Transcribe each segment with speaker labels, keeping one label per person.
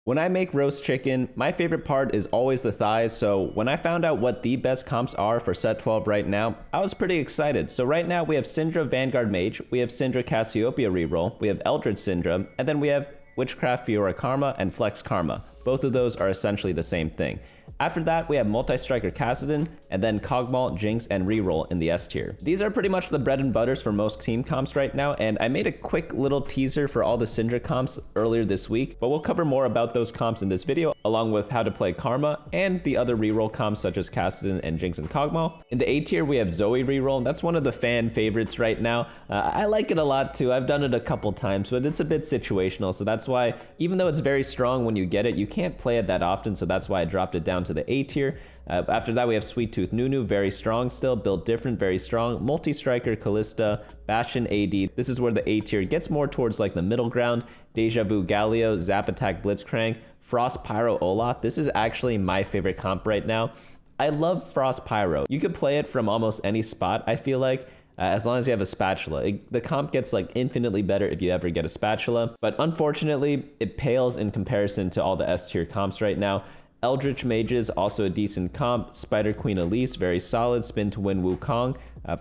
Speaker 1: When I make roast chicken, my favorite part is always the thighs, so when I found out what the best comps are for set 12 right now, I was pretty excited. So right now we have Syndra Vanguard Mage, we have Syndra Cassiopeia Reroll, we have Eldritch Syndra, and then we have Witchcraft Fiora Karma and Flex Karma. Both of those are essentially the same thing. After that, we have Multistriker Kassadin, and then Kogmaw, Jinx, and Reroll in the S tier. These are pretty much the bread and butters for most team comps right now, and I made a quick little teaser for all the Syndra comps earlier this week, but we'll cover more about those comps in this video, along with how to play Karma and the other Reroll comps such as Kassadin and Jinx and Kogmaw. In the A tier, we have Zoe Reroll. That's one of the fan favorites right now. I like it a lot too. I've done it a couple times, but it's a bit situational, so that's why, even though it's very strong when you get it, you can't play it that often, so that's why I dropped it down to the A tier. After that, we have Sweet Tooth Nunu, very strong still, built different, very strong. Multistriker Kalista, Bastion AD. This is where the A tier gets more towards like the middle ground. Deja Vu Galio, Zap Attack Blitzcrank, Frost Pyro Olaf. This is actually my favorite comp right now. I love Frost Pyro. You could play it from almost any spot, I feel like. As long as you have a spatula. The comp gets like infinitely better if you ever get a spatula, but unfortunately it pales in comparison to all the S tier comps right now. Eldritch Mages, also a decent comp. Spider Queen Elise, very solid. Spin to win Wukong.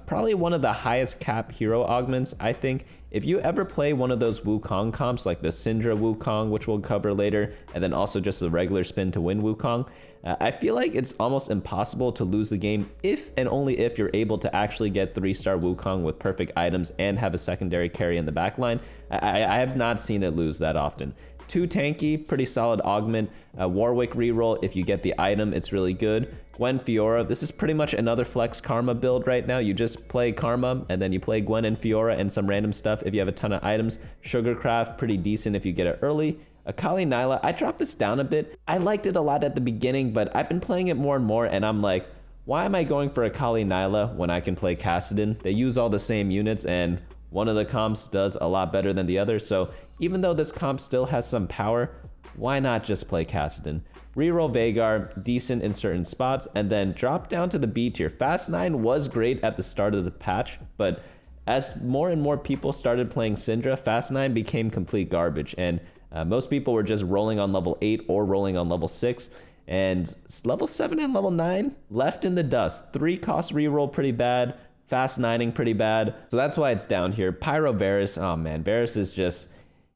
Speaker 1: Probably one of the highest cap hero augments, I think. If you ever play one of those Wukong comps, like the Syndra Wukong, which we'll cover later, and then also just the regular spin to win Wukong, I feel like it's almost impossible to lose the game if and only if you're able to actually get 3-star Wukong with perfect items and have a secondary carry in the backline. I have not seen it lose that often. 2 tanky, pretty solid augment. Warwick reroll, if you get the item, it's really good. Gwen Fiora, this is pretty much another flex Karma build right now. You just play Karma, and then you play Gwen and Fiora and some random stuff if you have a ton of items. Sugarcraft, pretty decent if you get it early. Akali Nilah, I dropped this down a bit. I liked it a lot at the beginning, but I've been playing it more and more, and I'm like, why am I going for Akali Nilah when I can play Kassadin? They use all the same units, and one of the comps does a lot better than the other, so even though this comp still has some power, why not just play Kassadin? Reroll Veigar, decent in certain spots, and then drop down to the B tier. Fast 9 was great at the start of the patch, but as more and more people started playing Syndra, Fast 9 became complete garbage, and most people were just rolling on level 8 or rolling on level 6, and level 7 and level 9 left in the dust. 3 cost reroll pretty bad, Fast 9ing pretty bad, so that's why it's down here. Pyro Varus, oh man, Varus is just,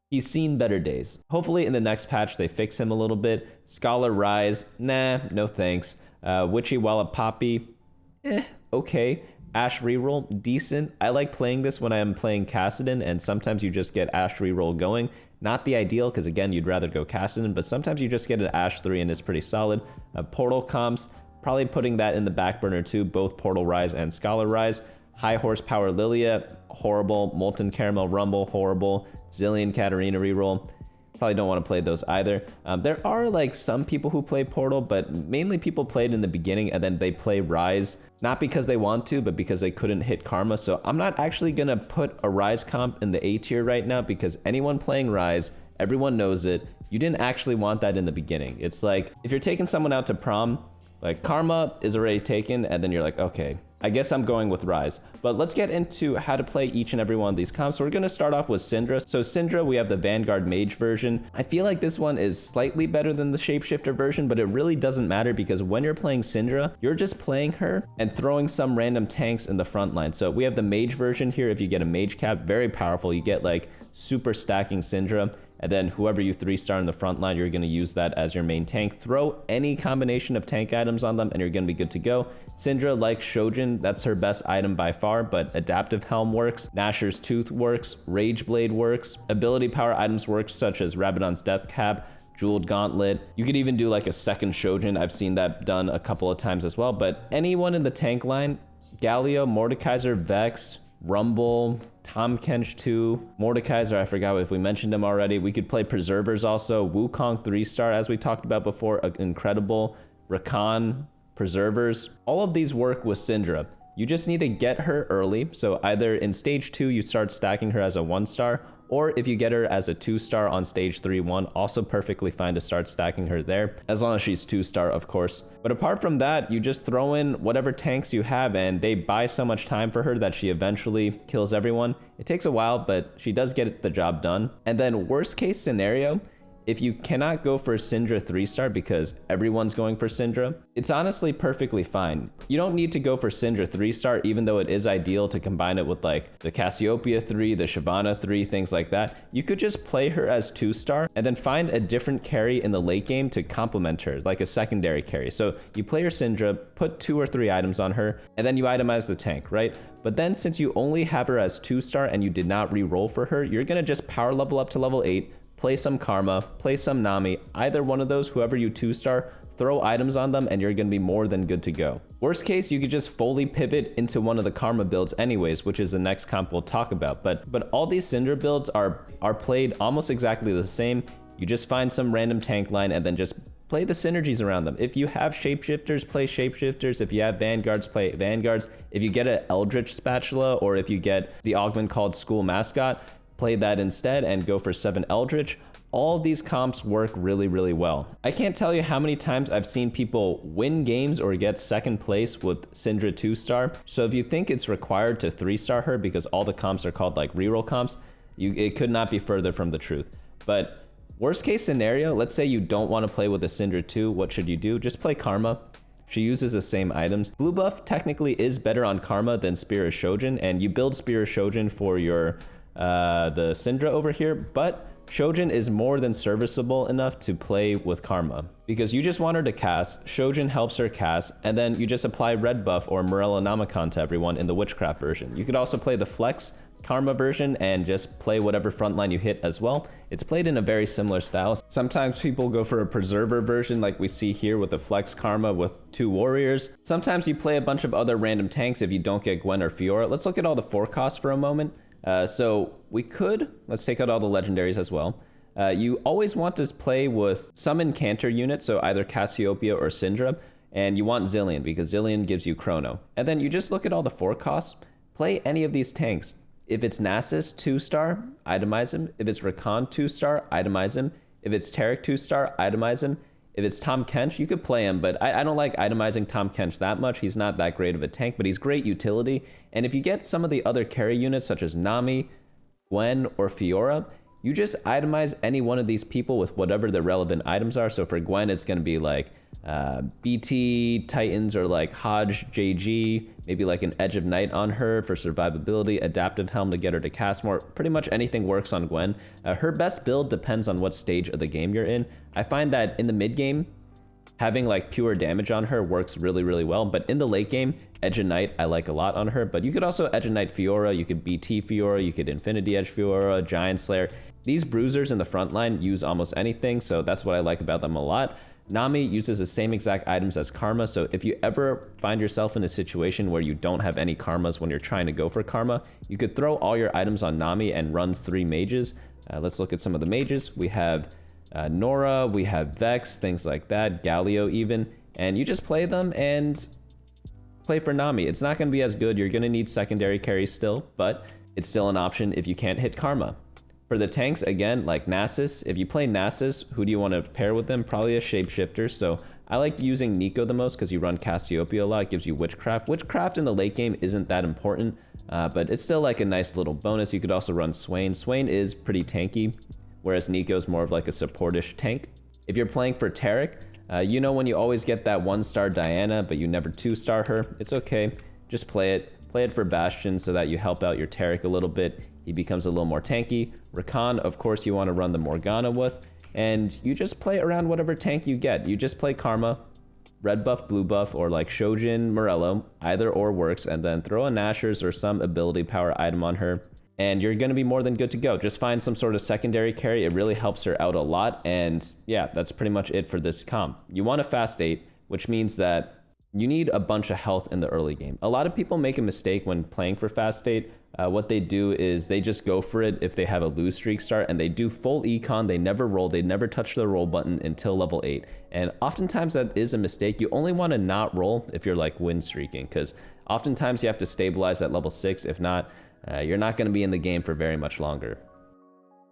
Speaker 1: he's seen better days. Hopefully in the next patch they fix him a little bit. Scholar Ryze, nah, no thanks. Witchy Wallop Poppy, okay. Ashe reroll, decent. I like playing this when I am playing Kassadin, and sometimes you just get Ashe reroll going. Not the ideal, because again, you'd rather go Kassadin, but sometimes you just get an Ashe 3 and it's pretty solid. Portal comps, probably putting that in the back burner too, both Portal Ryze and Scholar Ryze. High Horsepower Lilia, horrible. Molten Caramel Rumble, horrible. Zillion Katarina reroll. Probably don't want to play those either. There are like some people who play Portal, but mainly people played in the beginning and then they play Ryze, not because they want to, but because they couldn't hit Karma. So I'm not actually gonna put a Ryze comp in the A tier right now, because anyone playing Ryze, everyone knows it. You didn't actually want that in the beginning. It's like if you're taking someone out to prom, like Karma is already taken, and then you're like, okay, I guess I'm going with Ryze. But let's get into how to play each and every one of these comps. So we're going to start off with Syndra. So Syndra, we have the Vanguard Mage version. I feel like this one is slightly better than the Shapeshifter version, but it really doesn't matter, because when you're playing Syndra, you're just playing her and throwing some random tanks in the front line. So we have the Mage version here. If you get a Mage cap, very powerful. You get like super stacking Syndra. And then whoever you 3-star in the front line, you're going to use that as your main tank. Throw any combination of tank items on them and you're going to be good to go. Syndra, like Shojin, that's her best item by far, but Adaptive Helm works, Nashor's Tooth works, Rage Blade works, ability power items work, such as Rabadon's Death Cap, Jeweled Gauntlet. You could even do like a second Shojin. I've seen that done a couple of times as well. But anyone in the tank line, Galio, Mordekaiser, Vex, Rumble, Tom Kench 2, Mordekaiser, I forgot if we mentioned him already. We could play Preservers also. Wukong 3-star, as we talked about before, incredible. Rakan, Preservers. All of these work with Syndra. You just need to get her early. So either in stage 2, you start stacking her as a 1-star, or if you get her as a 2-star on stage 3-1, also perfectly fine to start stacking her there, as long as she's 2-star, of course. But apart from that, you just throw in whatever tanks you have, and they buy so much time for her that she eventually kills everyone. It takes a while, but she does get the job done. And then worst case scenario, if you cannot go for Syndra 3-star because everyone's going for Syndra, it's honestly perfectly fine. You don't need to go for Syndra 3-star, even though it is ideal to combine it with like the Cassiopeia 3, the Shyvana 3, things like that. You could just play her as 2-star and then find a different carry in the late game to complement her, like a secondary carry. So you play your Syndra, put 2 or 3 items on her, and then you itemize the tank, right? But then since you only have her as 2-star and you did not re-roll for her, you're gonna just power level up to level 8, play some Karma, play some Nami, either one of those, whoever you 2-star, throw items on them, and you're gonna be more than good to go. Worst case, you could just fully pivot into one of the Karma builds anyways, which is the next comp we'll talk about. But all these Syndra builds are played almost exactly the same. You just find some random tank line and then just play the synergies around them. If you have shapeshifters, play shapeshifters. If you have vanguards, play vanguards. If you get an Eldritch Spatula, or if you get the augment called School Mascot, play that instead and go for 7 Eldritch. All of these comps work really, really well. I can't tell you how many times I've seen people win games or get second place with Syndra 2-star. So if you think it's required to 3-star her because all the comps are called like reroll comps, it could not be further from the truth. But worst case scenario, let's say you don't want to play with a Syndra 2, what should you do? Just play Karma. She uses the same items. Blue buff technically is better on Karma than Spear of Shojin, and you build Spear of Shojin for your the Syndra over here, but Shojin is more than serviceable enough to play with Karma because you just want her to cast, Shojin helps her cast, and then you just apply red buff or Morello Namicon to everyone in the Witchcraft version. You could also play the Flex Karma version and just play whatever frontline you hit as well. It's played in a very similar style. Sometimes people go for a Preserver version like we see here with the Flex Karma with 2 warriors. Sometimes you play a bunch of other random tanks if you don't get Gwen or Fiora. Let's look at all the forecasts for a moment. So we could, let's take out all the legendaries as well. You always want to play with some Incanter units, so either Cassiopeia or Syndra, and you want Zillion because Zillion gives you Chrono. And then you just look at all the forecasts, play any of these tanks. If it's Nasus 2-star, itemize him. If it's Rakan 2-star, itemize him. If it's Taric 2-star, itemize him. If it's Tahm Kench, you could play him, but I don't like itemizing Tahm Kench that much. He's not that great of a tank, but he's great utility. And if you get some of the other carry units, such as Nami, Gwen, or Fiora, you just itemize any one of these people with whatever the relevant items are. So for Gwen, it's going to be like BT, Titans, or like Hodge, JG, maybe like an Edge of Night on her for survivability, Adaptive Helm to get her to cast more. Pretty much anything works on Gwen. Her best build depends on what stage of the game you're in. I find that in the mid game, having like pure damage on her works really, really well. But in the late game, Edge of Night I like a lot on her. But you could also Edge of Night Fiora, you could BT Fiora, you could Infinity Edge Fiora, Giant Slayer. These bruisers in the front line use almost anything, so that's what I like about them a lot. Nami uses the same exact items as Karma, so if you ever find yourself in a situation where you don't have any Karmas when you're trying to go for Karma, you could throw all your items on Nami and run 3 mages. Let's look at some of the mages. We have Nora, we have Vex, things like that, Galio even, and you just play them and play for Nami. It's not going to be as good. You're going to need secondary carries still, but it's still an option if you can't hit Karma. For the tanks, again, like Nasus, if you play Nasus, who do you want to pair with them? Probably a Shapeshifter. So I like using Nico the most because you run Cassiopeia a lot. It gives you Witchcraft. Witchcraft in the late game isn't that important, but it's still like a nice little bonus. You could also run Swain. Swain is pretty tanky, whereas Nico's more of like a supportish tank. If you're playing for Taric, you know when you always get that 1-star Diana, but you never 2-star her, it's okay. Just play it. Play it for Bastion so that you help out your Taric a little bit. He becomes a little more tanky. Rakan, of course, you want to run the Morgana with. And you just play around whatever tank you get. You just play Karma, red buff, blue buff, or like Shojin, Morello. Either or works. And then throw a Nashor's or some ability power item on her. And you're going to be more than good to go. Just find some sort of secondary carry. It really helps her out a lot. And yeah, that's pretty much it for this comp. You want a fast 8, which means that you need a bunch of health in the early game. A lot of people make a mistake when playing for fast state. What they do is they just go for it if they have a lose streak start, and they do full econ. They never roll. They never touch the roll button until level 8. And oftentimes that is a mistake. You only want to not roll if you're like win streaking, because oftentimes you have to stabilize at level 6. If not, you're not going to be in the game for very much longer.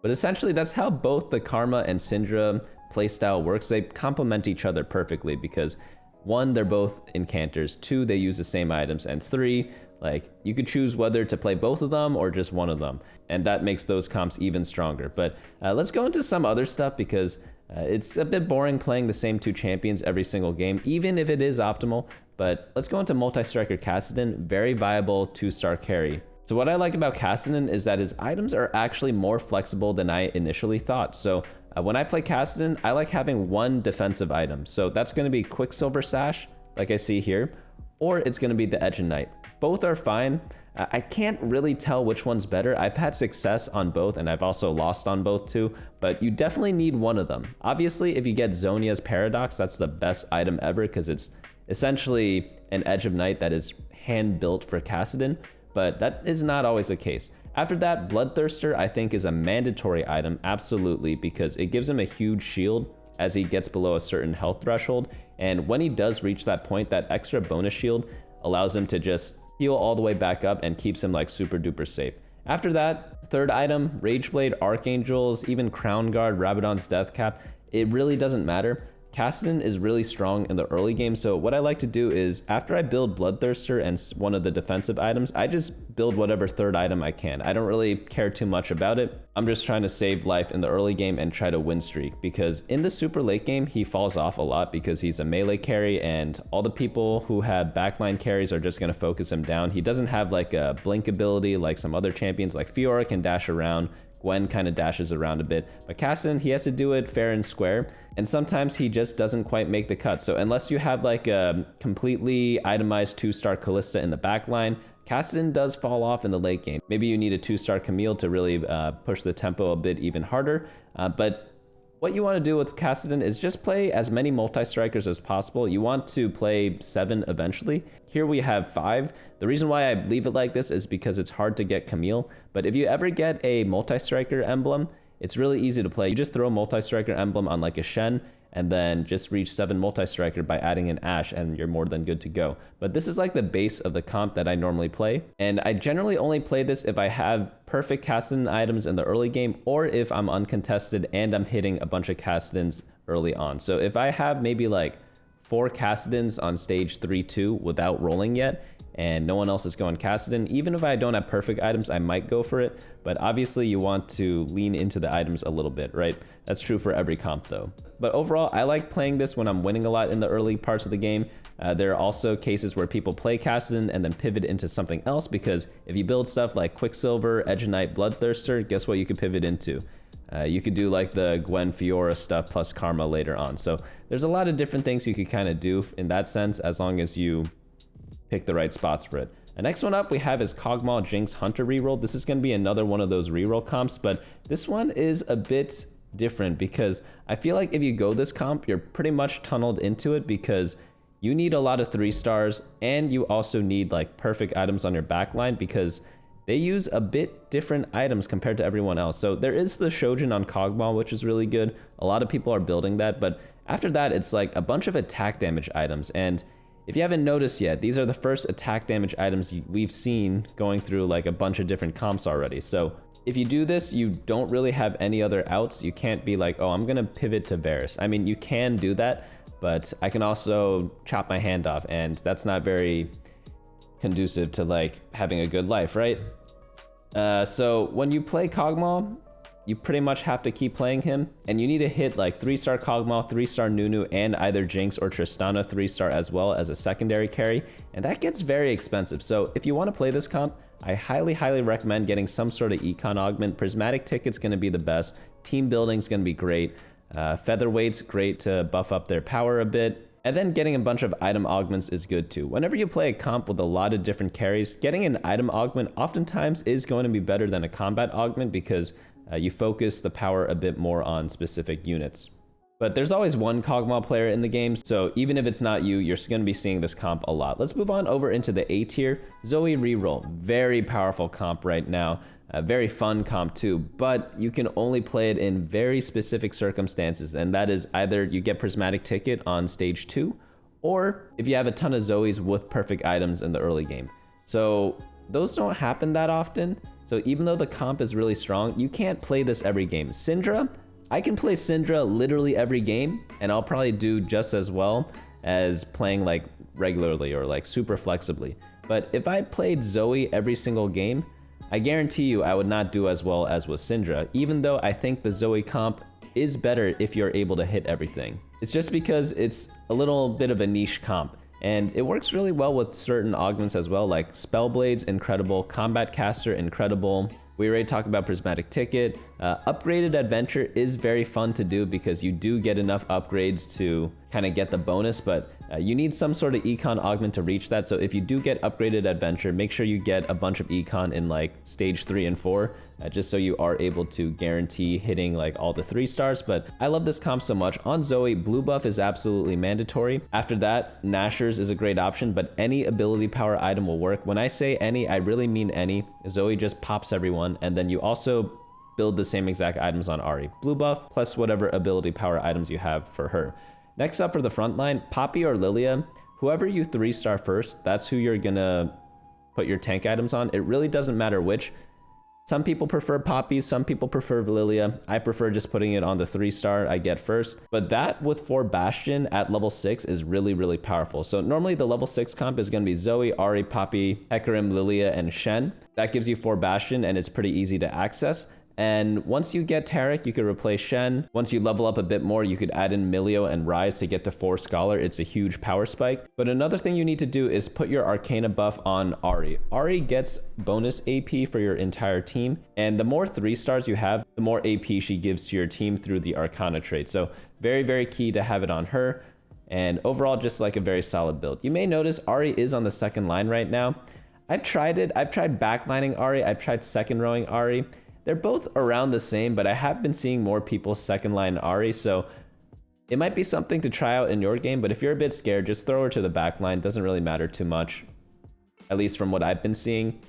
Speaker 1: But essentially that's how both the Karma and Syndra playstyle works. They complement each other perfectly because 1, they're both incanters, 2, they use the same items, and 3, Like, you could choose whether to play both of them or just one of them, and that makes those comps even stronger. But let's go into some other stuff, because it's a bit boring playing the same 2 champions every single game, even if it is optimal. But let's go into Multistriker Kassadin, very viable 2-star carry. So what I like about Kassadin is that his items are actually more flexible than I initially thought. So when I play Kassadin, I like having one defensive item. So that's going to be Quicksilver Sash, like I see here, or it's going to be the Edge and Knight. Both are fine. I can't really tell which one's better. I've had success on both, and I've also lost on both too, but you definitely need one of them. Obviously, if you get Zhonya's Paradox, that's the best item ever, because it's essentially an Edge of Night that is hand-built for Kassadin, but that is not always the case. After that, Bloodthirster I think is a mandatory item, absolutely, because it gives him a huge shield as he gets below a certain health threshold, and when he does reach that point, that extra bonus shield allows him to just heal all the way back up and keeps him like super duper safe. After that, third item, Rageblade, Archangels, even Crown Guard, Rabadon's Death Cap, it really doesn't matter. Kassadin is really strong in the early game, so what I like to do is, after I build Bloodthirster and one of the defensive items, I just build whatever third item I can. I don't really care too much about it. I'm just trying to save life in the early game and try to win streak, because in the super late game, he falls off a lot because he's a melee carry, and all the people who have backline carries are just going to focus him down. He doesn't have like a blink ability like some other champions, like Fiora can dash around. Gwen kind of dashes around a bit, but Kassadin, he has to do it fair and square, and sometimes he just doesn't quite make the cut. So unless you have like a completely itemized 2-star Kalista in the backline, Kassadin does fall off in the late game. Maybe you need a 2-star Camille to really push the tempo a bit even harder, but what you want to do with Kassadin is just play as many multi-strikers as possible. You want to play 7 eventually. Here we have 5. The reason why I leave it like this is because it's hard to get Camille, but if you ever get a multi-striker emblem, it's really easy to play. You just throw a multi-striker emblem on like a Shen, and then just reach 7 multi-striker by adding an Ashe, and you're more than good to go. But this is like the base of the comp that I normally play, and I generally only play this if I have perfect Kassadin items in the early game, or if I'm uncontested and I'm hitting a bunch of Kassadins early on. So if I have maybe like 4 Kassadins on stage 3-2 without rolling yet, and no one else is going Kassadin, even if I don't have perfect items, I might go for it. But obviously you want to lean into the items a little bit, right? That's true for every comp though. But overall, I like playing this when I'm winning a lot in the early parts of the game. There are also cases where people play Kassadin and then pivot into something else, because if you build stuff like Quicksilver, Edge of Night, Bloodthirster, guess what you could pivot into? You could do like the Gwen Fiora stuff plus Karma later on. So there's a lot of different things you could kind of do in that sense, as long as you pick the right spots for it. The next one up we have is Kogmaw Jinx Hunter Reroll. This is going to be another one of those reroll comps, but this one is a bit different because I feel like if you go this comp, you're pretty much tunneled into it, because you need a lot of 3-stars and you also need like perfect items on your backline, because they use a bit different items compared to everyone else. So there is the Shojin on Kogmaw, which is really good. A lot of people are building that, but after that, it's like a bunch of attack damage items. And if you haven't noticed yet, these are the first attack damage items we've seen going through like a bunch of different comps already. So if you do this, you don't really have any other outs. You can't be like, oh, I'm gonna pivot to Varus. I mean, you can do that, but I can also chop my hand off, and that's not very conducive to like having a good life, right? So when you play Kogmaw, you pretty much have to keep playing him, and you need to hit like 3-star Kogmaw, 3-star Nunu, and either Jinx or Tristana 3-star as well as a secondary carry, and that gets very expensive. So if you want to play this comp, I highly recommend getting some sort of econ augment. Prismatic Ticket's going to be the best. Team Building's going to be great. Featherweight's great to buff up their power a bit. And then getting a bunch of item augments is good too. Whenever you play a comp with a lot of different carries, getting an item augment oftentimes is going to be better than a combat augment, because you focus the power a bit more on specific units. But there's always one Kogmaw player in the game, so even if it's not you, you're going to be seeing this comp a lot. Let's move on over into the A tier. Zoe Reroll, very powerful comp right now. A very fun comp too, but you can only play it in very specific circumstances, and that is either you get Prismatic Ticket on stage 2, or if you have a ton of Zoes with perfect items in the early game. So those don't happen that often, so even though the comp is really strong, you can't play this every game. Syndra, I can play Syndra literally every game, and I'll probably do just as well as playing like regularly or like super flexibly. But if I played Zoe every single game, I guarantee you I would not do as well as with Syndra, even though I think the Zoe comp is better if you're able to hit everything. It's just because it's a little bit of a niche comp, and it works really well with certain augments as well, like Spellblade's incredible, Combat Caster incredible. We already talked about Prismatic Ticket. Upgraded Adventure is very fun to do because you do get enough upgrades to kind of get the bonus, but you need some sort of econ augment to reach that. So if you do get Upgraded Adventure, make sure you get a bunch of econ in like stage 3 and 4, just so you are able to guarantee hitting like all the 3 stars. But I love this comp so much. On Zoe, blue buff is absolutely mandatory. After that, Nashor's is a great option, but any ability power item will work. When I say any, I really mean any. Zoe just pops everyone, and then you also build the same exact items on Ahri. Blue buff plus whatever ability power items you have for her. Next up for the front line, Poppy or Lilia, whoever you 3-star first, that's who you're gonna put your tank items on. It really doesn't matter which. Some people prefer Poppy, some people prefer Lilia. I prefer just putting it on the 3-star I get first. But that with 4 Bastion at level 6 is really, really powerful. So normally the level 6 comp is gonna be Zoe, Ahri, Poppy, Hecarim, Lilia, and Shen. That gives you 4 Bastion and it's pretty easy to access. And once you get Taric, you could replace Shen. Once you level up a bit more, you could add in Milio and Ryze to get to 4 Scholar. It's a huge power spike. But another thing you need to do is put your Arcana buff on Ahri. Ahri gets bonus AP for your entire team. And the more 3-stars you have, the more AP she gives to your team through the Arcana trait. So very, very key to have it on her. And overall, just like a very solid build. You may notice Ahri is on the second line right now. I've tried it. I've tried backlining Ahri. I've tried second rowing Ahri. They're both around the same, but I have been seeing more people second line Ahri, so it might be something to try out in your game, but if you're a bit scared, just throw her to the back line. Doesn't really matter too much, at least from what I've been seeing.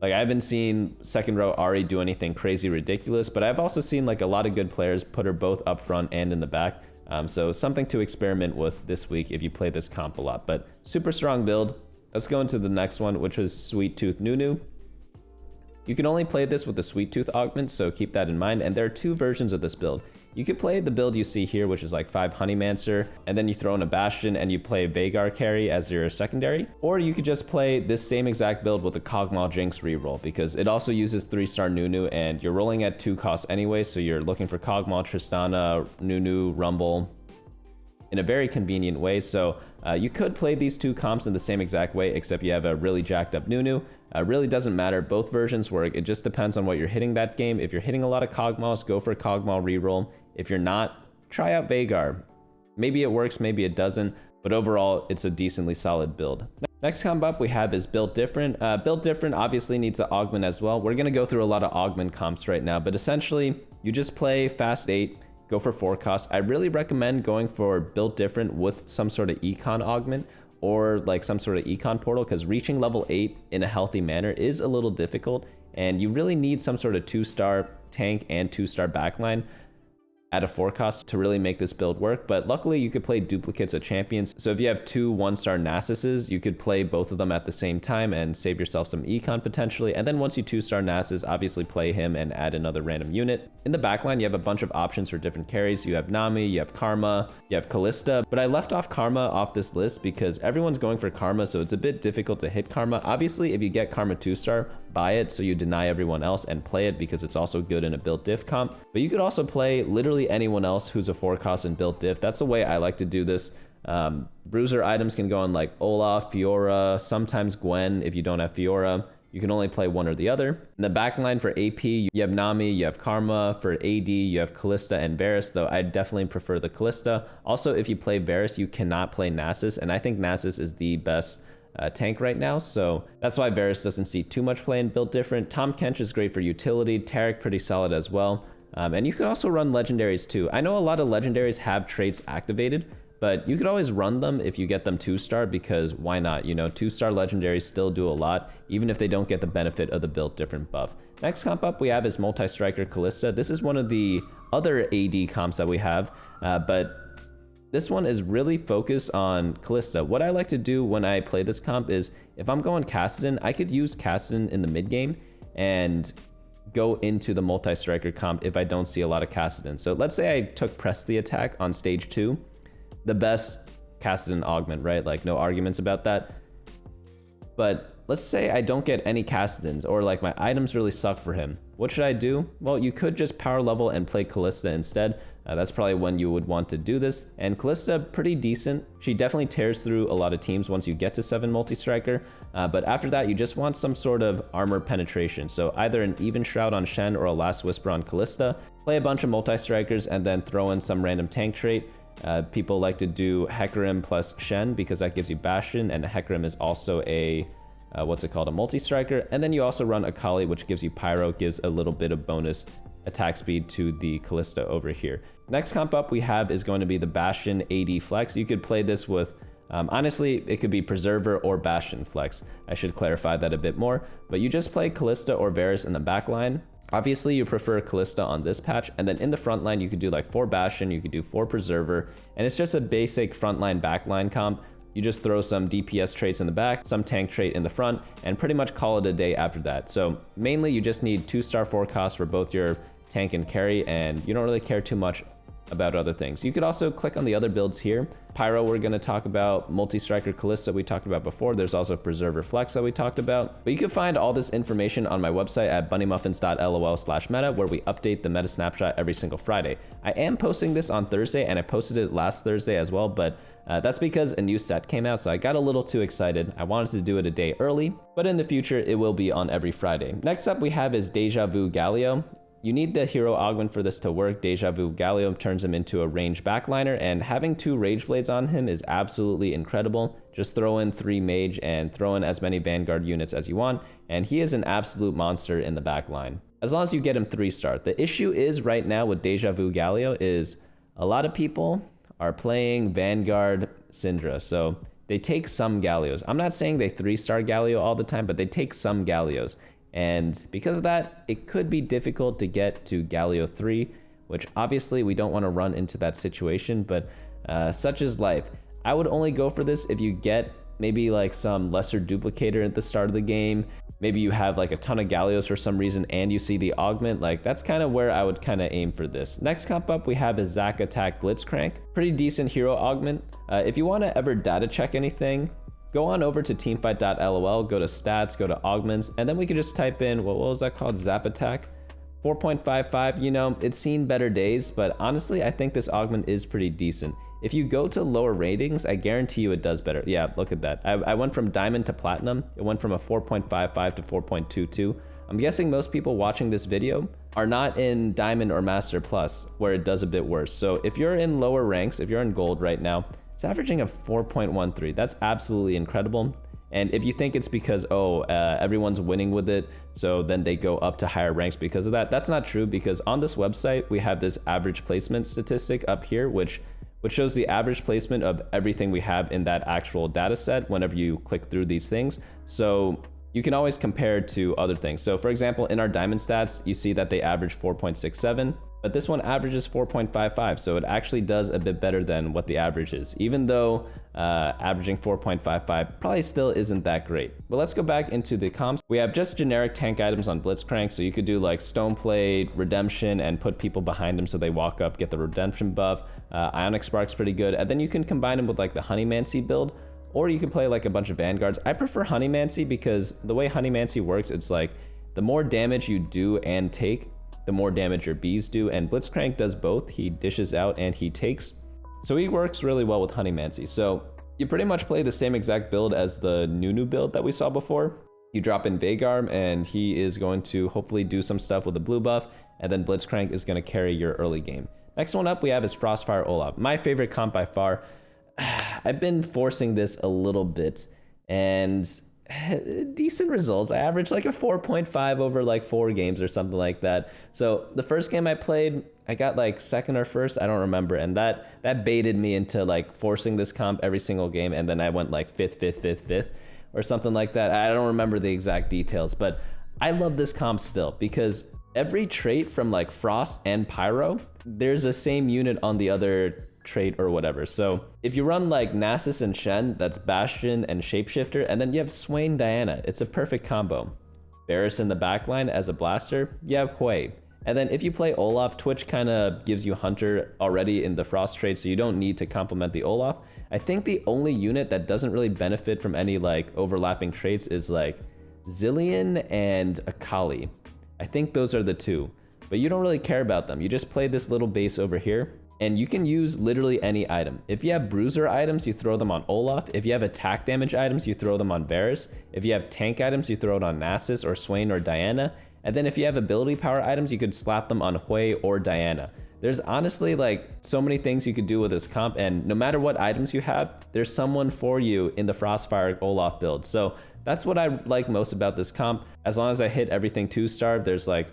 Speaker 1: Like, I haven't seen second row Ahri do anything crazy ridiculous, but I've also seen like a lot of good players put her both up front and in the back. So something to experiment with this week if you play this comp a lot, but super strong build. Let's go into the next one, which is Sweet Tooth Nunu. You can only play this with the Sweet Tooth augment, so keep that in mind. And there are 2 versions of this build. You could play the build you see here, which is like 5 Honeymancer, and then you throw in a Bastion and you play Veigar carry as your secondary. Or you could just play this same exact build with the Kogmaw Jinx reroll, because it also uses 3-star Nunu, and you're rolling at 2 costs anyway, so you're looking for Kogmaw, Tristana, Nunu, Rumble in a very convenient way. So you could play these 2 comps in the same exact way, except you have a really jacked up Nunu. Really doesn't matter. Both versions work. It just depends on what you're hitting that game. If you're hitting a lot of Kogmaws, go for Kogmaw reroll. If you're not, try out Veigar. Maybe it works, maybe it doesn't, but overall, it's a decently solid build. Next comp up we have is Built Different. Built Different obviously needs to augment as well. We're going to go through a lot of augment comps right now, but essentially, you just play Fast 8, go for 4 costs. I really recommend going for Built Different with some sort of econ augment, or like some sort of econ portal, because reaching level 8 in a healthy manner is a little difficult, and you really need some sort of 2-star tank and 2-star backline at a 4 cost to really make this build work. But luckily you could play duplicates of champions, so if you have 2 1-star Nasuses, you could play both of them at the same time and save yourself some econ potentially. And then once you 2-star Nasus, obviously play him and add another random unit. In the backline, you have a bunch of options for different carries. You have Nami, you have Karma, you have Kalista, but I left off Karma off this list because everyone's going for Karma, so it's a bit difficult to hit Karma. Obviously, if you get Karma 2-star, buy it so you deny everyone else and play it, because it's also good in a built diff comp. But you could also play literally anyone else who's a 4 cost in built diff. That's the way I like to do this. Bruiser items can go on like Olaf, Fiora, sometimes Gwen if you don't have Fiora. You can only play one or the other. In the backline for AP, you have Nami, you have Karma. For AD, you have Kalista and Varus, though I definitely prefer the Kalista. Also, if you play Varus, you cannot play Nasus, and I think Nasus is the best tank right now, so that's why Varus doesn't see too much play in Built Different. Tahm Kench is great for utility, Taric pretty solid as well, and you could also run legendaries too. I know a lot of legendaries have traits activated, but you could always run them if you get them 2-star, because why not? You know, 2-star legendaries still do a lot, even if they don't get the benefit of the Built Different buff. Next comp up we have is Multistriker Kalista. This is one of the other AD comps that we have, but this one is really focused on Kalista. What I like to do when I play this comp is, if I'm going Kassadin, I could use Kassadin in the mid game and go into the Multistriker comp if I don't see a lot of Kassadin. So let's say I took Press the Attack on stage 2, the best Kassadin augment, right? Like no arguments about that. But let's say I don't get any Kassadins, or like my items really suck for him. What should I do? Well, you could just power level and play Kalista instead. That's probably when you would want to do this. And Kalista, pretty decent. She definitely tears through a lot of teams once you get to 7 Multistriker. But after that, you just want some sort of armor penetration. So either an Even Shroud on Shen or a Last Whisper on Kalista. Play a bunch of Multistrikers and then throw in some random tank trait. People like to do Hecarim plus Shen because that gives you Bastion, and Hecarim is also a what's it called, a multi-striker. And then you also run Akali, which gives you Pyro, gives a little bit of bonus attack speed to the Kalista over here. Next comp up we have is going to be the Bastion AD flex. You could play this with, honestly, it could be Preserver or Bastion flex. I should clarify that a bit more, but you just play Kalista or Varus in the back line. Obviously, you prefer Kalista on this patch, and then in the front line, you could do like 4 Bastion, you could do 4 Preserver, and it's just a basic frontline backline comp. You just throw some DPS traits in the back, some tank trait in the front, and pretty much call it a day after that. So mainly you just need 2-star forecast for both your tank and carry, and you don't really care too much about other things. You could also click on the other builds here. Pyro, we're going to talk about. Multistriker Kalista we talked about before. There's also Preserver Flex that we talked about. But you can find all this information on my website at bunnymuffins.lol/meta, where we update the meta snapshot every single Friday. I am posting this on Thursday, and I posted it last Thursday as well, but that's because a new set came out, so I got a little too excited. I wanted to do it a day early, but in the future, it will be on every Friday. Next up, we have is Deja Vu Galio. You need the hero augment for this to work. Deja Vu Galio turns him into a ranged backliner, and having 2 Rage Blades on him is absolutely incredible. Just throw in 3 Mage and throw in as many Vanguard units as you want, and he is an absolute monster in the backline, as long as you get him 3-star. The issue is right now with Deja Vu Galio is a lot of people are playing Vanguard Syndra, so they take some Galios. I'm not saying they 3-star Galio all the time, but they take some Galios. And because of that, it could be difficult to get to Galio 3, which obviously we don't want to run into that situation, but such is life. I would only go for this if you get maybe like some lesser duplicator at the start of the game. Maybe you have like a ton of Galios for some reason and you see the augment. Like that's kind of where I would kind of aim for this. Next comp up we have is Zap Attack Blitzcrank. Pretty decent hero augment. If you want to ever data check anything, go on over to teamfight.lol, go to stats, go to augments, and then we can just type in, what was that called? Zap Attack 4.55. You know, it's seen better days, but honestly, I think this augment is pretty decent. If you go to lower ratings, I guarantee you it does better. Yeah, look at that. I went from diamond to platinum. It went from a 4.55 to 4.22. I'm guessing most people watching this video are not in diamond or master plus, where it does a bit worse. So if you're in lower ranks, if you're in gold right now, it's averaging a 4.13. That's absolutely incredible. And if you think it's because, everyone's winning with it, so then they go up to higher ranks because of that, that's not true, because on this website, we have this average placement statistic up here, which shows the average placement of everything we have in that actual data set whenever you click through these things. So you can always compare to other things. So for example, in our diamond stats, you see that they average 4.67. But this one averages 4.55, so it actually does a bit better than what the average is, even though averaging 4.55 probably still isn't that great. But let's go back into the comps. We have just generic tank items on Blitzcrank, so you could do like Stoneplate, Redemption, and put people behind him so they walk up, get the Redemption buff. Ionic Spark's pretty good, and then you can combine them with like the Honeymancy build, or you can play like a bunch of Vanguards. I prefer Honeymancy because the way Honeymancy works, it's like the more damage you do and take, the more damage your bees do, and Blitzcrank does both. He dishes out and he takes, so he works really well with Honeymancy. So you pretty much play the same exact build as the Nunu build that we saw before. You drop in Veigar and he is going to hopefully do some stuff with the blue buff, and then Blitzcrank is going to carry your early game. Next one up we have is Frostfire Olaf, my favorite comp by far. I've been forcing this a little bit and decent results. I averaged like a 4.5 over like 4 games or something like that. So the first game I played, I got like second or first, I don't remember, and that baited me into like forcing this comp every single game, and then I went like fifth or something like that. I don't remember the exact details, but I love this comp still because every trait from like Frost and Pyro, there's a same unit on the other trait or whatever. So if you run like Nasus and Shen, that's Bastion and Shapeshifter, and then you have Swain Diana, it's a perfect combo. Varus in the backline as a blaster, you have Hui. And then if you play Olaf, Twitch kind of gives you Hunter already in the Frost trait, so you don't need to complement the Olaf. I think the only unit that doesn't really benefit from any like overlapping traits is like Zilean and Akali. I think those are the two, but you don't really care about them. You just play this little base over here, and you can use literally any item. If you have bruiser items, you throw them on Olaf. If you have attack damage items, you throw them on Varus. If you have tank items, you throw it on Nasus or Swain or Diana. And then if you have ability power items, you could slap them on Hui or Diana. There's honestly like so many things you could do with this comp, and no matter what items you have, there's someone for you in the Frostfire Olaf build. So that's what I like most about this comp. As long as I hit everything 2-star, there's like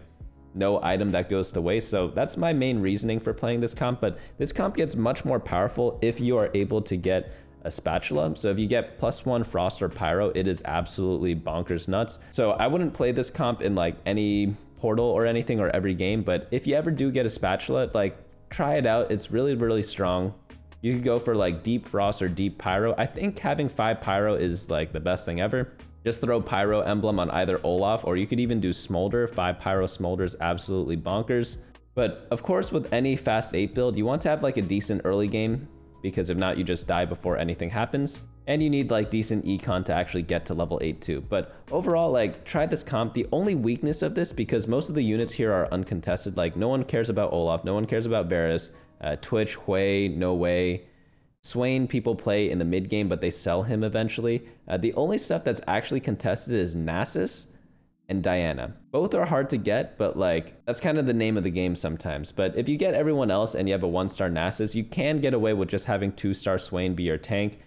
Speaker 1: no item that goes to waste. So that's my main reasoning for playing this comp, but this comp gets much more powerful if you are able to get a spatula. So if you get +1 Frost or Pyro, it is absolutely bonkers nuts. So I wouldn't play this comp in like any portal or anything or every game, but if you ever do get a spatula, like try it out. It's really, really strong. You could go for like deep Frost or deep Pyro. I think having 5 Pyro is like the best thing ever. Just throw Pyro emblem on either Olaf, or you could even do Smolder. 5 Pyro Smolder is absolutely bonkers. But of course, with any fast 8 build, you want to have like a decent early game, because if not, you just die before anything happens. And you need like decent econ to actually get to level 8 too. But overall, like try this comp. The only weakness of this, because most of the units here are uncontested, like no one cares about Olaf, no one cares about Varus, Twitch, Hui, no way. Swain people play in the mid game, but they sell him eventually. The only stuff that's actually contested is Nasus and Diana. Both are hard to get, but like that's kind of the name of the game sometimes. But if you get everyone else and you have a 1-star Nasus, you can get away with just having 2-star Swain be your tank.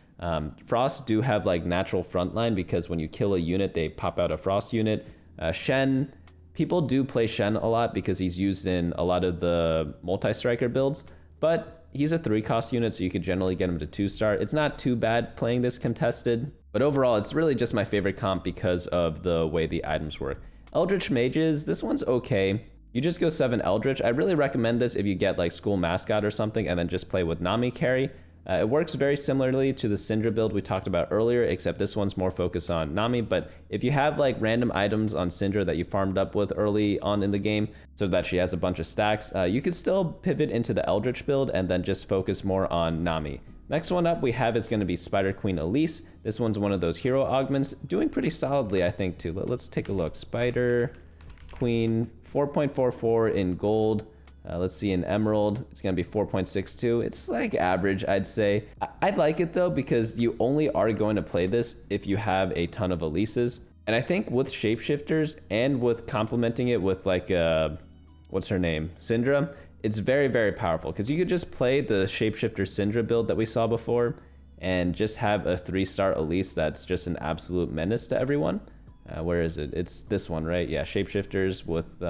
Speaker 1: Frost do have like natural frontline, because when you kill a unit, they pop out a Frost unit. Shen, people do play Shen a lot because he's used in a lot of the multi-striker builds, but he's a 3-cost unit, so you could generally get him to 2-star. It's not too bad playing this contested, but overall, it's really just my favorite comp because of the way the items work. Eldritch Mages, this one's okay. You just go 7 Eldritch. I really recommend this if you get like School Mascot or something and then just play with Nami carry. It works very similarly to the Syndra build we talked about earlier, except this one's more focused on Nami. But if you have like random items on Syndra that you farmed up with early on in the game so that she has a bunch of stacks, you could still pivot into the Eldritch build and then just focus more on Nami. Next one up we have is going to be Spider Queen Elise. This one's one of those hero augments, doing pretty solidly, I think, too. Let's take a look. Spider Queen, 4.44 in gold. Let's see, in Emerald, it's going to be 4.62. It's like average, I'd say. I like it though, because you only are going to play this if you have a ton of Elises. And I think with shapeshifters and with complementing it with like, what's her name? Syndra, it's very, very powerful, because you could just play the shapeshifter Syndra build that we saw before and just have a 3-star Elise that's just an absolute menace to everyone. Where is it? It's this one, right? Yeah, shapeshifters with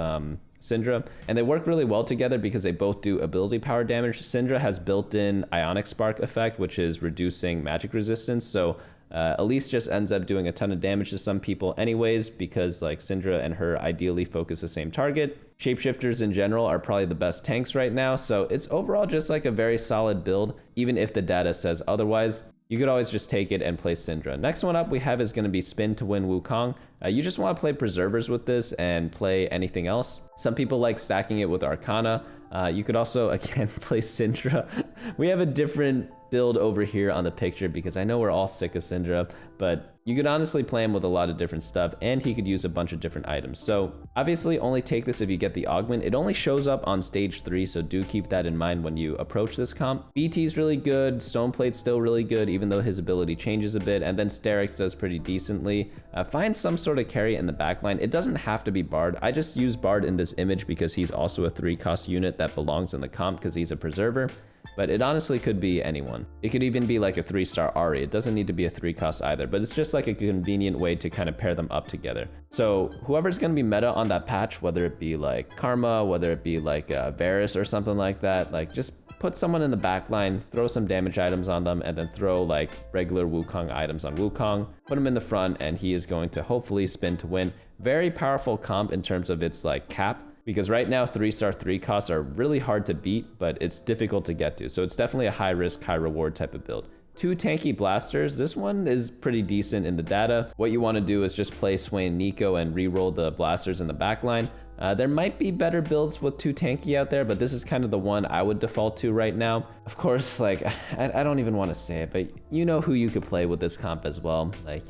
Speaker 1: Syndra, and they work really well together because they both do ability power damage. Syndra has built-in Ionic Spark effect, which is reducing magic resistance, so Elise just ends up doing a ton of damage to some people anyways, because like Syndra and her ideally focus the same target. Shapeshifters in general are probably the best tanks right now, so it's overall just like a very solid build, even if the data says otherwise. You could always just take it and play Syndra. Next one up we have is going to be Spin to win Wukong. You just want to play Preservers with this and play anything else. Some people like stacking it with Arcana. You could also, again, play Syndra. We have a different build over here on the picture because I know we're all sick of Syndra, but you could honestly play him with a lot of different stuff, and he could use a bunch of different items. So obviously only take this if you get the augment. It only shows up on stage 3, so do keep that in mind when you approach this comp. BT's really good, Stoneplate's still really good, even though his ability changes a bit, and then Sterix does pretty decently. Find some sort of carry in the backline. It doesn't have to be Bard. I just use Bard in this image because he's also a 3-cost unit that belongs in the comp because he's a preserver. But it honestly could be anyone. It could even be like a 3-star Ahri. It doesn't need to be a 3-cost either, but it's just like a convenient way to kind of pair them up together. So whoever's going to be meta on that patch, whether it be like Karma, whether it be like Varus or something like that, like just put someone in the back line, throw some damage items on them, and then throw like regular Wukong items on Wukong, put him in the front, and he is going to hopefully spin to win. Very powerful comp in terms of its like cap, because right now 3-star 3-costs are really hard to beat, but it's difficult to get to. So it's definitely a high risk, high reward type of build. 2 Tanky Blasters. This one is pretty decent in the data. What you want to do is just play Swain Nico and reroll the blasters in the back line. There might be better builds with 2 tanky out there, but this is kind of the one I would default to right now. Of course, like, I don't even want to say it, but you know who you could play with this comp as well. Like,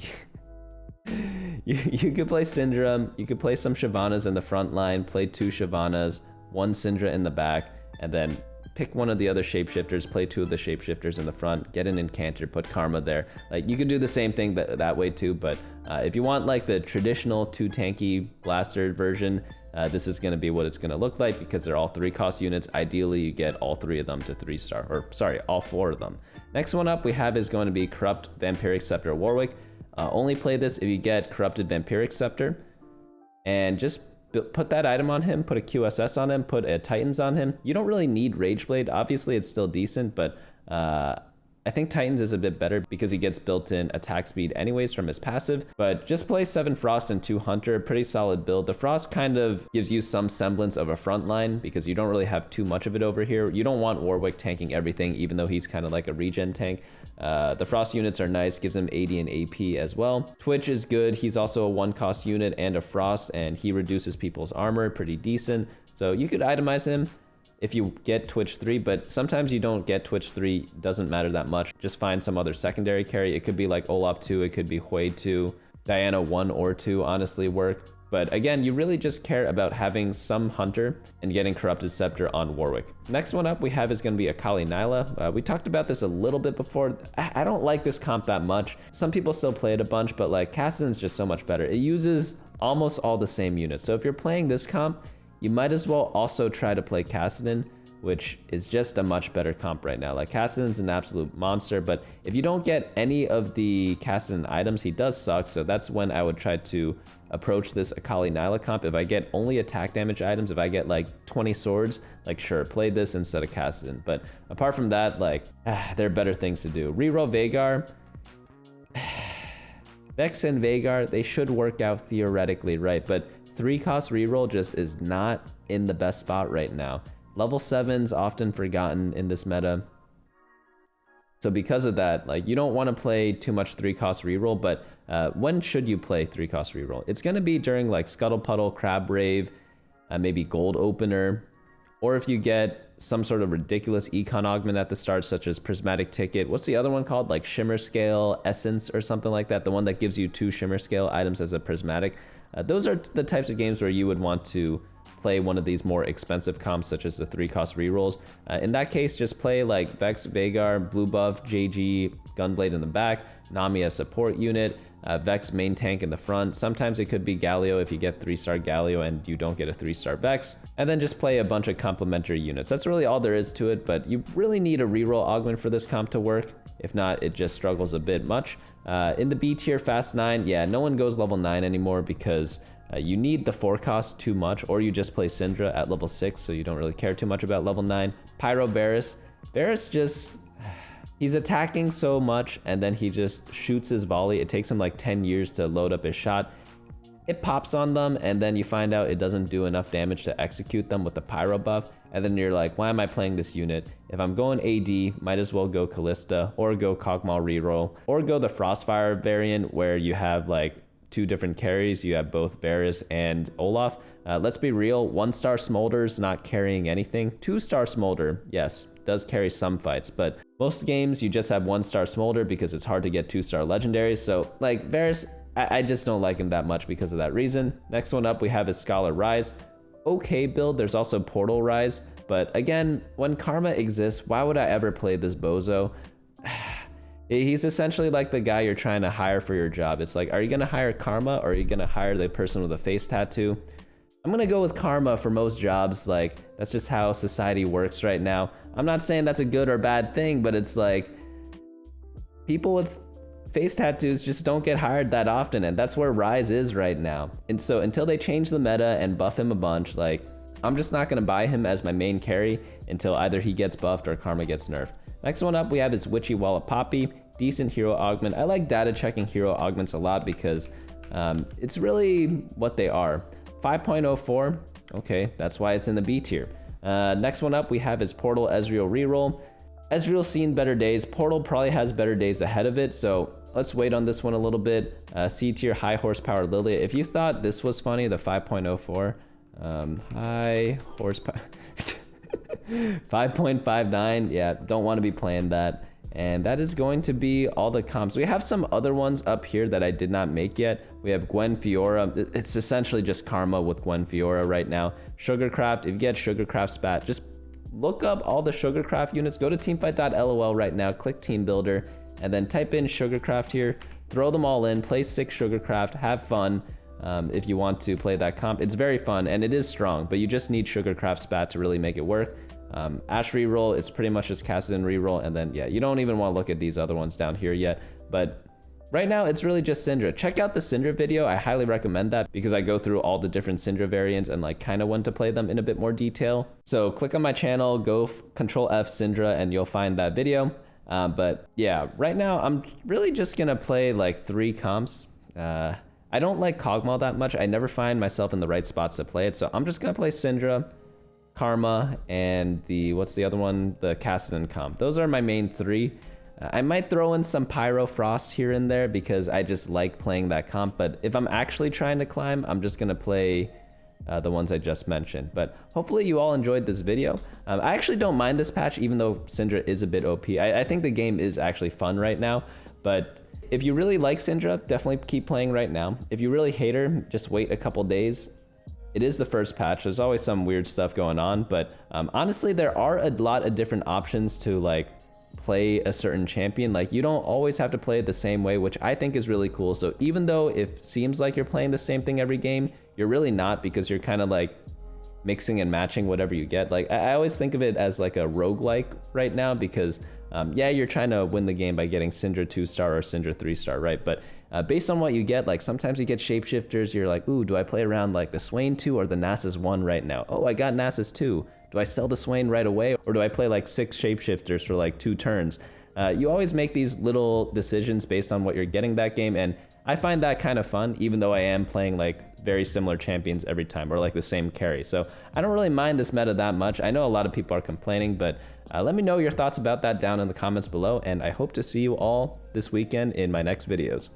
Speaker 1: you could play Syndra, you could play some Shyvanas in the front line, play 2 Shyvanas, 1 Syndra in the back, and then pick one of the other shapeshifters, play 2 of the shapeshifters in the front, get an Incanter, put Karma there. Like, you could do the same thing that way too, but if you want like the traditional 2 tanky blaster version, this is going to be what it's going to look like because they're all 3-cost units. Ideally, you get all 3 of them to 3-star, or sorry, all 4 of them. Next one up we have is going to be Corrupt Vampiric Scepter Warwick. Only play this if you get Corrupted Vampiric Scepter, and just put that item on him, put a QSS on him, put a Titans on him. You don't really need Rageblade. Obviously, it's still decent, but I think Titans is a bit better because he gets built-in attack speed anyways from his passive. But just play 7 Frost and 2 Hunter, pretty solid build. The Frost kind of gives you some semblance of a front line because you don't really have too much of it over here. You don't want Warwick tanking everything, even though he's kind of like a regen tank. The Frost units are nice, gives him AD and AP as well. Twitch is good. He's also a 1-cost unit and a Frost, and he reduces people's armor, pretty decent. So you could itemize him if you get Twitch 3, but sometimes you don't get Twitch 3, doesn't matter that much. Just find some other secondary carry. It could be like Olaf 2, it could be Hui 2, Diana 1 or 2 honestly work. But again, you really just care about having some Hunter and getting Corrupted Scepter on Warwick. Next one up we have is going to be Akali Nilah. We talked about this a little bit before. I don't like this comp that much. Some people still play it a bunch, but like Kassadin's just so much better. It uses almost all the same units. So if you're playing this comp, you might as well also try to play Kassadin, which is just a much better comp right now. Like, Kassadin's an absolute monster, but if you don't get any of the Kassadin items, he does suck. So that's when I would try to approach this Akali Nilah comp. If I get only attack damage items, if I get like 20 swords, like sure, play this instead of Kassadin. But apart from that, like, there are better things to do. Reroll Veigar. Vex and Veigar, they should work out theoretically, right? But 3-cost reroll just is not in the best spot right now. Level 7's often forgotten in this meta. So because of that, like, you don't want to play too much 3-cost reroll, but when should you play 3-cost reroll? It's going to be during like Scuttle Puddle, Crab Rave, maybe Gold Opener, or if you get some sort of ridiculous econ augment at the start, such as Prismatic Ticket. What's the other one called? Like Shimmer Scale, Essence, or something like that. The one that gives you 2 Shimmer Scale items as a Prismatic. Those are the types of games where you would want to play one of these more expensive comps, such as the 3-cost rerolls. In that case, just play like Vex, Veigar, Blue Buff, JG, Gunblade in the back, Nami as support unit, Vex main tank in the front. Sometimes it could be Galio if you get 3-star Galio and you don't get a 3-star Vex. And then just play a bunch of complementary units. That's really all there is to it, but you really need a reroll augment for this comp to work. If not, it just struggles a bit much. In the B tier Fast 9, yeah, no one goes level 9 anymore because you need the 4-cost too much, or you just play Syndra at level 6, so you don't really care too much about level 9. Pyro Varus. Varus just... he's attacking so much, and then he just shoots his volley. It takes him like 10 years to load up his shot. It pops on them, and then you find out it doesn't do enough damage to execute them with the Pyro buff. And then you're like, why am I playing this unit? If I'm going AD, might as well go Kalista, or go Kogmaw Reroll, or go the Frostfire variant where you have like 2 different carries. You have both Varus and Olaf. Let's be real, 1-star Smolder's not carrying anything. 2-star Smolder, yes, does carry some fights, but most games you just have 1-star Smolder because it's hard to get 2-star legendaries. So like Varus, I just don't like him that much because of that reason. Next one up we have is Scholar Ryze. Okay build. There's also Portal Ryze, but again, when Karma exists, why would I ever play this bozo? He's essentially like the guy you're trying to hire for your job. It's like, are you gonna hire Karma, or are you gonna hire the person with a face tattoo? I'm gonna go with Karma for most jobs. Like, that's just how society works right now. I'm not saying that's a good or bad thing, but it's like, people with face tattoos just don't get hired that often, and that's where Ryze is right now. And so until they change the meta and buff him a bunch, like, I'm just not gonna buy him as my main carry until either he gets buffed or Karma gets nerfed. Next one up we have is Witchy Wallop Poppy. Decent hero augment. I like data checking hero augments a lot because it's really what they are. 5.04, okay, that's why it's in the B tier. Next one up we have is Portal Ezreal Reroll. Ezreal's seen better days. Portal probably has better days ahead of it, so let's wait on this one a little bit. C tier High Horsepower Lilia. If you thought this was funny, the 5.04, High horsepower. 5.59. Yeah, don't want to be playing that. And that is going to be all the comps. We have some other ones up here that I did not make yet. We have Gwen Fiora. It's essentially just Karma with Gwen Fiora right now. Sugarcraft, if you get Sugarcraft spat, just look up all the Sugarcraft units. Go to teamfight.lol right now, click Team Builder, and then type in Sugarcraft here. Throw them all in, play 6 Sugarcraft, have fun. If you want to play that comp, it's very fun and it is strong, but you just need Sugarcraft spat to really make it work. Ashe reroll, it's pretty much just Kassadin reroll, and then yeah, you don't even want to look at these other ones down here yet, but right now it's really just Syndra. Check out the Syndra video, I highly recommend that because I go through all the different Syndra variants and like kind of when to play them in a bit more detail. So click on my channel, go Control F Syndra, and you'll find that video. But yeah, right now I'm really just gonna play like 3 comps. I don't like Kogmaw that much. I never find myself in the right spots to play it, so I'm just gonna play Syndra, Karma, and what's the other one? The Kassadin comp. Those are my main 3. I might throw in some Pyro Frost here and there because I just like playing that comp, but if I'm actually trying to climb, I'm just gonna play the ones I just mentioned. But hopefully you all enjoyed this video. I actually don't mind this patch, even though Syndra is a bit OP. I think the game is actually fun right now, but if you really like Syndra, definitely keep playing right now. If you really hate her, just wait a couple days. It is the first patch. There's always some weird stuff going on, but honestly, there are a lot of different options to like play a certain champion. Like you don't always have to play it the same way, which I think is really cool. So even though it seems like you're playing the same thing every game, you're really not, because you're kind of like mixing and matching whatever you get. Like I always think of it as like a roguelike right now, because yeah, you're trying to win the game by getting Syndra 2-star or Syndra 3-star, right? But based on what you get, like sometimes you get shapeshifters, you're like, ooh, do I play around like the Swain 2 or the Nasus 1 right now? Oh, I got Nasus 2. Do I sell the Swain right away, or do I play like 6 shapeshifters for like 2 turns? You always make these little decisions based on what you're getting that game, and I find that kind of fun, even though I am playing like very similar champions every time, or like the same carry. So I don't really mind this meta that much. I know a lot of people are complaining, but let me know your thoughts about that down in the comments below, and I hope to see you all this weekend in my next videos.